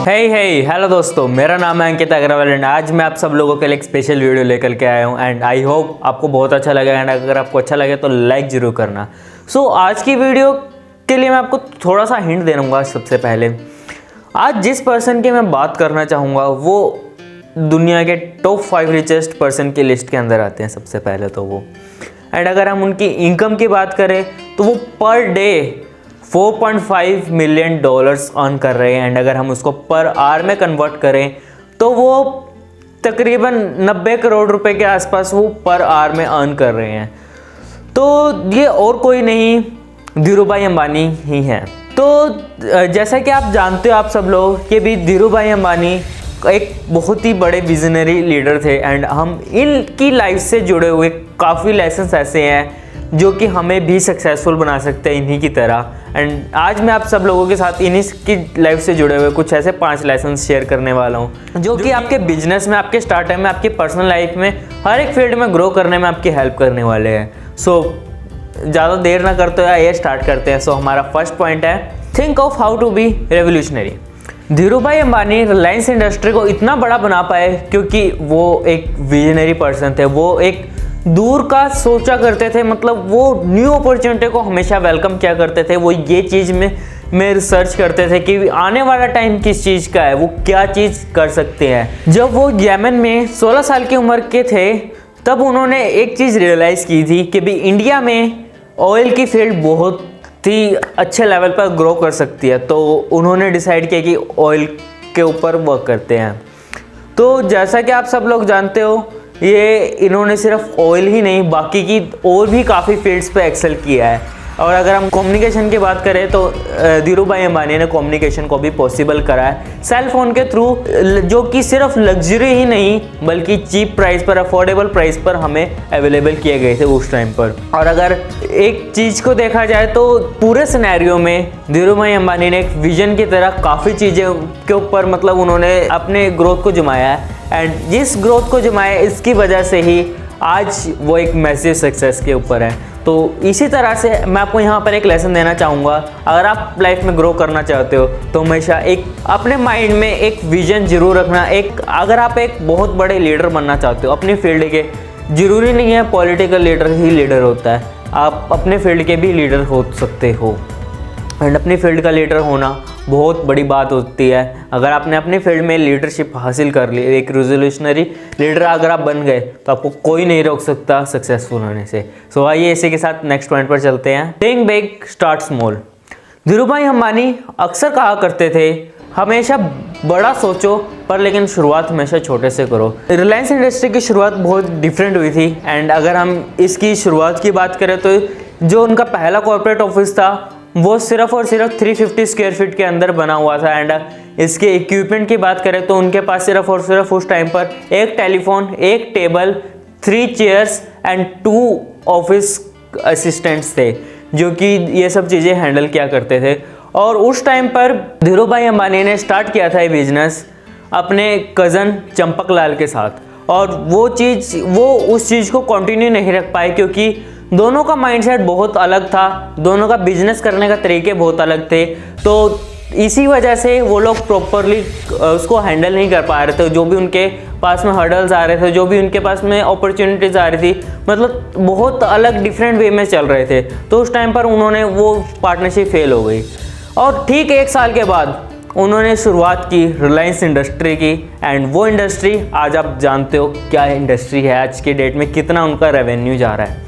Hello दोस्तों, मेरा नाम है अंकित अग्रवाल एंड आज मैं आप सब लोगों के लिए एक स्पेशल वीडियो लेकर के आया हूँ एंड आई होप आपको बहुत अच्छा लगेगा एंड अगर आपको अच्छा लगे तो लाइक ज़रूर करना। आज की वीडियो के लिए मैं आपको थोड़ा सा हिंट दे दूँगा। सबसे पहले आज जिस पर्सन की मैं बात करना चाहूँगा वो दुनिया के टॉप 5 रिचेस्ट पर्सन की लिस्ट के अंदर आते हैं सबसे पहले तो वो। एंड अगर हम उनकी इनकम की बात करें तो वो पर डे $4.5 मिलियन अर्न कर रहे हैं एंड अगर हम उसको पर आवर में कन्वर्ट करें तो वो तकरीबन 90 करोड़ रुपए के आसपास वो पर आवर में अर्न कर रहे हैं। तो ये और कोई नहीं, धीरूभाई अंबानी ही हैं। तो जैसा कि आप जानते हो आप सब लोग कि भी धीरूभाई अंबानी एक बहुत ही बड़े विजनरी लीडर थे एंड हम इनकी लाइफ से जुड़े हुए काफ़ी लेसन्स ऐसे हैं जो कि हमें भी सक्सेसफुल बना सकते हैं इन्हीं की तरह। एंड आज मैं आप सब लोगों के साथ इन्हीं की लाइफ से जुड़े हुए कुछ ऐसे 5 लेसन शेयर करने वाला हूँ जो कि आपके बिजनेस में, आपके स्टार्टअप में, आपकी पर्सनल लाइफ में, हर एक फील्ड में ग्रो करने में आपकी हेल्प करने वाले हैं। ज़्यादा देर ना करते हुए ये स्टार्ट करते हैं। हमारा फर्स्ट पॉइंट है, think of how to be revolutionary. Dhirubhai Ambani Reliance industry को इतना बड़ा बना पाए क्योंकि वो एक विजनरी पर्सन थे। वो एक दूर का सोचा करते थे, मतलब वो न्यू अपॉर्चुनिटी को हमेशा वेलकम किया करते थे। वो ये चीज़ में रिसर्च करते थे कि आने वाला टाइम किस चीज़ का है, वो क्या चीज़ कर सकते हैं। जब वो यमन में 16 साल की उम्र के थे तब उन्होंने एक चीज़ रियलाइज़ की थी कि भी इंडिया में ऑयल की फील्ड बहुत ही अच्छे लेवल पर ग्रो कर सकती है। तो उन्होंने डिसाइड किया कि ऑयल के ऊपर वर्क करते हैं। तो जैसा कि आप सब लोग जानते हो ये इन्होंने सिर्फ ऑयल ही नहीं बाकी की और भी काफ़ी फील्ड्स पे एक्सेल किया है। और अगर हम कम्युनिकेशन की बात करें तो धीरूभाई अंबानी ने कम्युनिकेशन को भी पॉसिबल करा है सेल फोन के थ्रू, जो कि सिर्फ लग्जरी ही नहीं बल्कि चीप प्राइस पर, अफोर्डेबल प्राइस पर हमें अवेलेबल किए गए थे उस टाइम पर। और अगर एक चीज़ को देखा जाए तो पूरे सिनेरियो में धीरूभाई अंबानी ने एक विजन की तरह काफ़ी चीज़ें के ऊपर मतलब उन्होंने अपने ग्रोथ को जमाया है एंड जिस ग्रोथ को जमाया इसकी वजह से ही आज वो एक मैसिव सक्सेस के ऊपर है। तो इसी तरह से मैं आपको यहाँ पर एक लेसन देना चाहूँगा, अगर आप लाइफ में ग्रो करना चाहते हो तो हमेशा एक अपने माइंड में एक विजन जरूर रखना। अगर आप एक बहुत बड़े लीडर बनना चाहते हो अपनी फील्ड के, ज़रूरी नहीं है पॉलिटिकल लीडर ही लीडर होता है, आप अपने फील्ड के भी लीडर हो सकते हो। एंड अपनी फील्ड का लीडर होना बहुत बड़ी बात होती है। अगर आपने अपनी फील्ड में लीडरशिप हासिल कर ली, एक रिवोल्यूशनरी लीडर अगर आप बन गए तो आपको कोई नहीं रोक सकता सक्सेसफुल होने से। आइए इसी के साथ नेक्स्ट पॉइंट पर चलते हैं, think big start small. Dhirubhai Ambani अक्सर कहा करते थे हमेशा बड़ा सोचो पर लेकिन शुरुआत हमेशा छोटे से करो। रिलायंस इंडस्ट्री की शुरुआत बहुत डिफरेंट हुई थी एंड अगर हम इसकी शुरुआत की बात करें तो जो उनका पहला कॉर्पोरेट ऑफिस था वो सिर्फ और सिर्फ 350 स्क्वायर फीट के अंदर बना हुआ था। एंड इसके इक्विपमेंट की बात करें तो उनके पास सिर्फ और सिर्फ उस टाइम पर एक टेलीफोन, एक table, 3 chairs and 2 office assistants थे जो कि ये सब चीज़ें हैंडल किया करते थे। और उस टाइम पर धीरूभाई अंबानी ने स्टार्ट किया था ये बिजनेस अपने कज़न चंपक लाल के साथ और वो उस चीज़ को कंटिन्यू नहीं रख पाए क्योंकि दोनों का माइंडसेट बहुत अलग था, दोनों का बिजनेस करने का तरीके बहुत अलग थे। तो इसी वजह से वो लोग प्रॉपरली उसको हैंडल नहीं कर पा रहे थे। जो भी उनके पास में हर्डल्स आ रहे थे, जो भी उनके पास में अपॉर्चुनिटीज़ आ रही थी, मतलब बहुत अलग डिफरेंट वे में चल रहे थे। तो उस टाइम पर उन्होंने वो पार्टनरशिप फेल हो गई और ठीक 1 साल के बाद उन्होंने शुरुआत की रिलायंस इंडस्ट्री की। एंड वो इंडस्ट्री आज आप जानते हो क्या इंडस्ट्री है, आज के डेट में कितना उनका रेवेन्यू जा रहा है।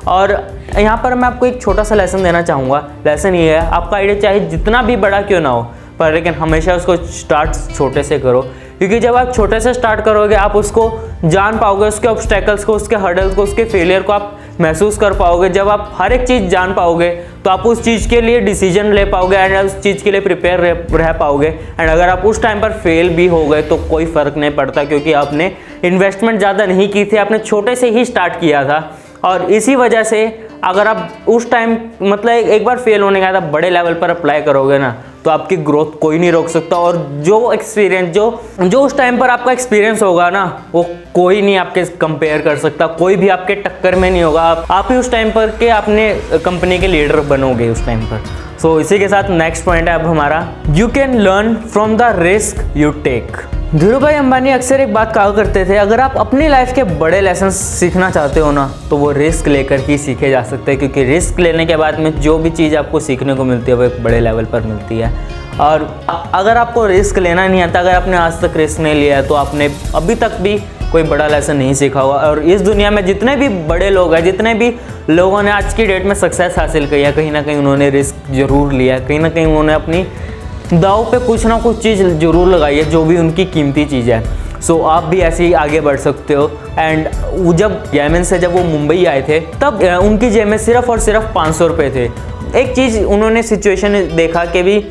और यहाँ पर मैं आपको एक छोटा सा लेसन देना चाहूँगा। लेसन ये है, आपका आइडिया चाहे जितना भी बड़ा क्यों ना हो पर लेकिन हमेशा उसको स्टार्ट छोटे से करो क्योंकि जब आप छोटे से स्टार्ट करोगे आप उसको जान पाओगे, उसके ऑब्स्टेकल्स को, उसके हर्डल्स को, उसके फेलियर को आप महसूस कर पाओगे। जब आप हर एक चीज़ जान पाओगे तो आप उस चीज़ के लिए डिसीजन ले पाओगे एंड उस चीज़ के लिए प्रिपेयर रह पाओगे। एंड अगर आप उस टाइम पर फेल भी हो गए तो कोई फ़र्क नहीं पड़ता क्योंकि आपने इन्वेस्टमेंट ज़्यादा नहीं की थी, आपने छोटे से ही स्टार्ट किया था। और इसी वजह से अगर आप उस टाइम मतलब एक बार फेल होने के बाद आप बड़े लेवल पर अप्लाई करोगे ना, तो आपकी ग्रोथ कोई नहीं रोक सकता। और जो एक्सपीरियंस जो उस टाइम पर आपका एक्सपीरियंस होगा ना, वो कोई नहीं आपके कंपेयर कर सकता, कोई भी आपके टक्कर में नहीं होगा। आप ही उस टाइम पर के अपने कंपनी के लीडर बनोगे उस टाइम पर। सो इसी के साथ नेक्स्ट पॉइंट है अब हमारा, you can learn from the risk you take. Dhirubhai Ambani अक्सर एक बात कहा करते थे, अगर आप अपनी लाइफ के बड़े लेसन सीखना चाहते हो ना, तो वो रिस्क लेकर ही सीखे जा सकते हैं, क्योंकि रिस्क लेने के बाद में जो भी चीज़ आपको सीखने को मिलती है वो एक बड़े लेवल पर मिलती है। और अगर आपको रिस्क लेना नहीं आता, अगर आपने आज तक रिस्क नहीं लिया है, तो आपने अभी तक भी कोई बड़ा लेसन नहीं सीखा हुआ। और इस दुनिया में जितने भी बड़े लोग हैं, जितने भी लोगों ने आज की डेट में सक्सेस हासिल की है, कहीं ना कहीं उन्होंने रिस्क जरूर लिया, कहीं ना कहीं उन्होंने अपनी दाव पे कुछ ना कुछ चीज़ जरूर लगाई है, जो भी उनकी कीमती चीज़ है। सो आप भी ऐसे ही आगे बढ़ सकते हो। एंड जब येमेन से जब वो मुंबई आए थे, तब उनकी जेब में सिर्फ और सिर्फ 500 रुपये थे। एक चीज़ उन्होंने सिचुएशन देखा कि भी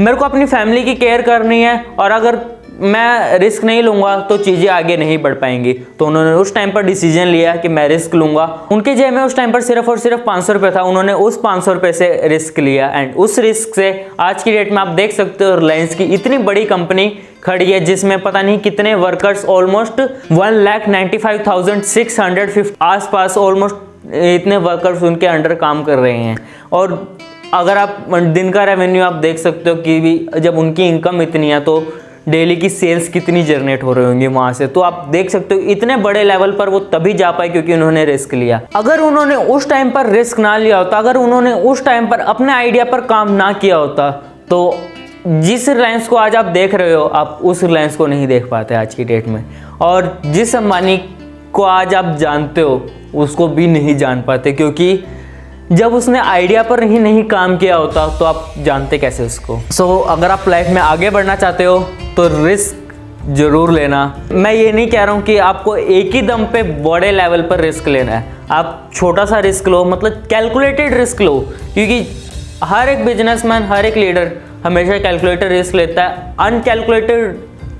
मेरे को अपनी फैमिली की केयर करनी है, और अगर मैं रिस्क नहीं लूँगा तो चीज़ें आगे नहीं बढ़ पाएंगी। तो उन्होंने उस टाइम पर डिसीजन लिया कि मैं रिस्क लूँगा। उनके जेब में उस टाइम पर सिर्फ और सिर्फ 500 रुपये था, उन्होंने उस 500 रुपये से रिस्क लिया। एंड उस रिस्क से आज की डेट में आप देख सकते हो रिलायंस की इतनी बड़ी कंपनी खड़ी है, जिसमें पता नहीं कितने वर्कर्स, ऑलमोस्ट 1,95,650 आसपास ऑलमोस्ट इतने वर्कर्स उनके अंडर काम कर रहे हैं। और अगर आप दिन का रेवेन्यू आप देख सकते हो कि भी जब उनकी इनकम इतनी है, तो डेली की सेल्स कितनी जनरेट हो रही होंगी वहाँ से। तो आप देख सकते हो इतने बड़े लेवल पर वो तभी जा पाए क्योंकि उन्होंने रिस्क लिया। अगर उन्होंने उस टाइम पर रिस्क ना लिया होता, अगर उन्होंने उस टाइम पर अपने आइडिया पर काम ना किया होता, तो जिस रिलायंस को आज आप देख रहे हो, आप उस रिलायंस को नहीं देख पाते आज की डेट में। और जिस अंबानी को आज आप जानते हो, उसको भी नहीं जान पाते, क्योंकि जब उसने आइडिया पर ही नहीं काम किया होता, तो आप जानते कैसे उसको। सो अगर आप लाइफ में आगे बढ़ना चाहते हो, तो रिस्क जरूर लेना। मैं ये नहीं कह रहा हूँ कि आपको एक ही दम पे बड़े लेवल पर रिस्क लेना है। आप छोटा सा रिस्क लो, मतलब कैलकुलेटेड रिस्क लो, क्योंकि हर एक बिजनेसमैन, हर एक लीडर हमेशा कैलकुलेटेड रिस्क लेता है। अनकैलकुलेटेड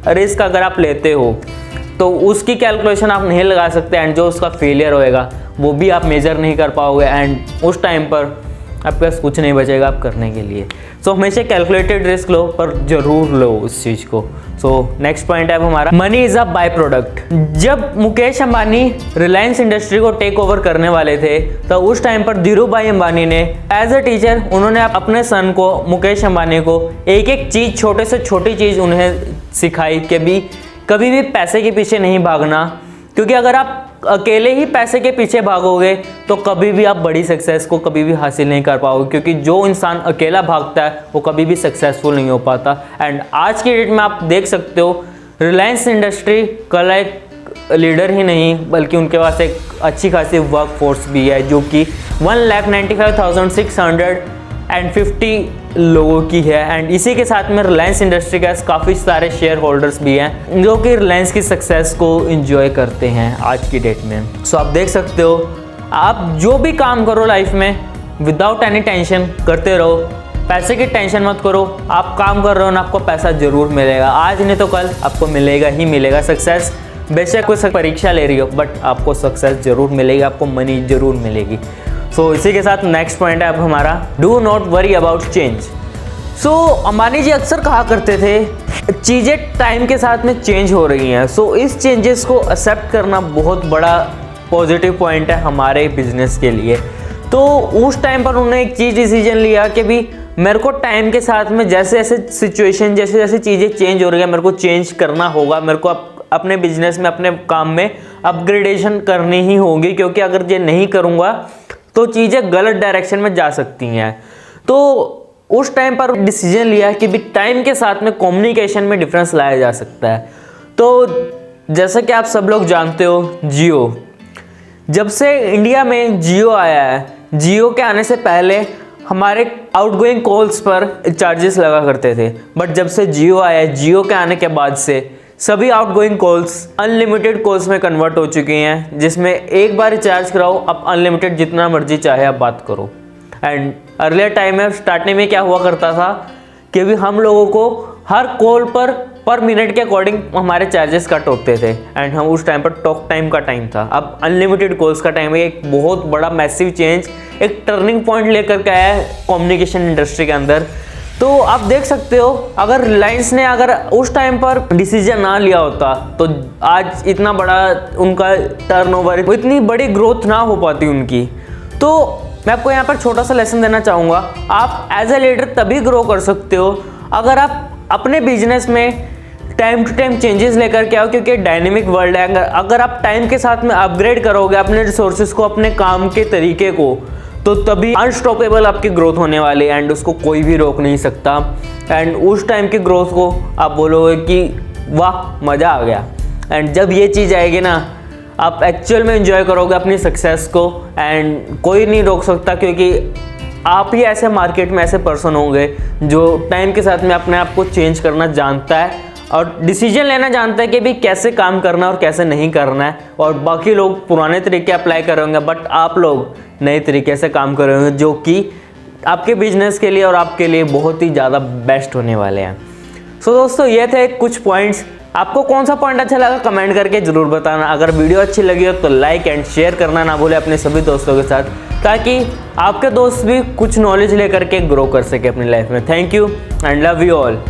रिस्क अगर आप लेते हो, तो उसकी कैलकुलेशन आप नहीं लगा सकते, एंड जो उसका फेलियर होएगा वो भी आप मेजर नहीं कर पाओगे, एंड उस टाइम पर आपके पास कुछ नहीं बचेगा आप करने के लिए। सो हमेशा कैलकुलेटेड रिस्क लो, पर जरूर लो उस चीज़ को। सो नेक्स्ट पॉइंट है हमारा, money is a by product. जब मुकेश अंबानी रिलायंस इंडस्ट्री को टेक ओवर करने वाले थे, तो उस टाइम पर धीरू भाई अंबानी ने एज अ टीचर उन्होंने अपने सन को, मुकेश अंबानी को, एक एक चीज़, छोटे से छोटी चीज़ उन्हें सिखाई कि भी कभी भी पैसे के पीछे नहीं भागना, क्योंकि अगर आप अकेले ही पैसे के पीछे भागोगे तो कभी भी आप बड़ी सक्सेस को कभी भी हासिल नहीं कर पाओगे, क्योंकि जो इंसान अकेला भागता है वो कभी भी सक्सेसफुल नहीं हो पाता। एंड आज की डेट में आप देख सकते हो रिलायंस इंडस्ट्री कल एक लीडर ही नहीं, बल्कि उनके पास एक अच्छी खासी वर्क फोर्स भी है, जो कि 1,95,650 लोगों की है। एंड इसी के साथ में रिलायंस इंडस्ट्री के काफ़ी सारे शेयर होल्डर्स भी हैं, जो कि रिलायंस की सक्सेस को एंजॉय करते हैं आज की डेट में। सो आप देख सकते हो, आप जो भी काम करो लाइफ में विदाउट एनी टेंशन करते रहो, पैसे की टेंशन मत करो। आप काम कर रहे हो ना, आपको पैसा जरूर मिलेगा, आज नहीं तो कल आपको मिलेगा ही मिलेगा। सक्सेस बेशक कोई परीक्षा ले रही हो, बट आपको सक्सेस जरूर मिलेगी, आपको मनी जरूर मिलेगी। सो इसी के साथ नेक्स्ट पॉइंट है अब हमारा, do not worry about change. So Ambani ji अक्सर कहा करते थे, चीज़ें टाइम के साथ में चेंज हो रही हैं। सो इस चेंजेस को एक्सेप्ट करना बहुत बड़ा पॉजिटिव पॉइंट है हमारे बिजनेस के लिए। तो उस टाइम पर उन्होंने एक चीज़ डिसीजन लिया कि भी मेरे को टाइम के साथ में जैसे जैसे सिचुएशन, जैसे जैसे चीज़ें चेंज हो रही है, मेरे को चेंज करना होगा, मेरे को अपने बिजनेस में, अपने काम में अपग्रेडेशन करनी ही होगी, क्योंकि अगर ये नहीं करूँगा तो चीज़ें गलत डायरेक्शन में जा सकती हैं। तो उस टाइम पर डिसीजन लिया कि भी टाइम के साथ में कम्युनिकेशन में डिफरेंस लाया जा सकता है। तो जैसा कि आप सब लोग जानते हो, जियो, जब से इंडिया में जियो आया है, जियो के आने से पहले हमारे आउटगोइंग कॉल्स पर चार्जेस लगा करते थे, बट जब से जियो आया है, जियो के आने के बाद से सभी आउटगोइंग कॉल्स अनलिमिटेड कॉल्स में कन्वर्ट हो चुकी हैं, जिसमें एक बार रिचार्ज कराओ, आप अनलिमिटेड जितना मर्जी चाहे आप बात करो। एंड अर्लियर टाइम में स्टार्टिंग में क्या हुआ करता था कि भी हम लोगों को हर कॉल पर पर मिनट के अकॉर्डिंग हमारे चार्जेस कट होते थे एंड हम उस टाइम पर टॉक टाइम का टाइम था। अब अनलिमिटेड कॉल्स का टाइम है। एक बहुत बड़ा मैसिव चेंज, एक टर्निंग पॉइंट लेकर के आया है कम्युनिकेशन इंडस्ट्री के अंदर। तो आप देख सकते हो, अगर रिलायंस ने अगर उस टाइम पर डिसीजन ना लिया होता तो आज इतना बड़ा उनका टर्नओवर, इतनी बड़ी ग्रोथ ना हो पाती उनकी। तो मैं आपको यहाँ पर छोटा सा लेसन देना चाहूँगा, आप एज ए लीडर तभी ग्रो कर सकते हो अगर आप अपने बिजनेस में टाइम टू टाइम चेंजेस लेकर के आओ, क्योंकि डायनेमिक वर्ल्ड है। अगर आप टाइम के साथ में अपग्रेड करोगे अपने रिसोर्सेज को, अपने काम के तरीके को, तो तभी अनस्टॉपेबल आपकी ग्रोथ होने वाली है एंड उसको कोई भी रोक नहीं सकता। एंड उस टाइम की ग्रोथ को आप बोलोगे कि वाह मज़ा आ गया। एंड जब ये चीज़ आएगी ना, आप एक्चुअल में एंजॉय करोगे अपनी सक्सेस को एंड कोई नहीं रोक सकता, क्योंकि आप ही ऐसे मार्केट में ऐसे पर्सन होंगे जो टाइम के साथ में अपने आप को चेंज करना जानता है और डिसीजन लेना जानता है कि भी कैसे काम करना और कैसे नहीं करना है। और बाकी लोग पुराने तरीके अप्लाई करेंगे, बट आप लोग नए तरीके से काम करेंगे जो कि आपके बिजनेस के लिए और आपके लिए बहुत ही ज़्यादा बेस्ट होने वाले हैं। सो दोस्तों, ये थे कुछ पॉइंट्स। आपको कौन सा पॉइंट अच्छा लगा कमेंट करके ज़रूर बताना। अगर वीडियो अच्छी लगी हो तो लाइक एंड शेयर करना ना भूलें अपने सभी दोस्तों के साथ, ताकि आपके दोस्त भी कुछ नॉलेज लेकर के ग्रो कर सके अपनी लाइफ में। Thank you and love you all.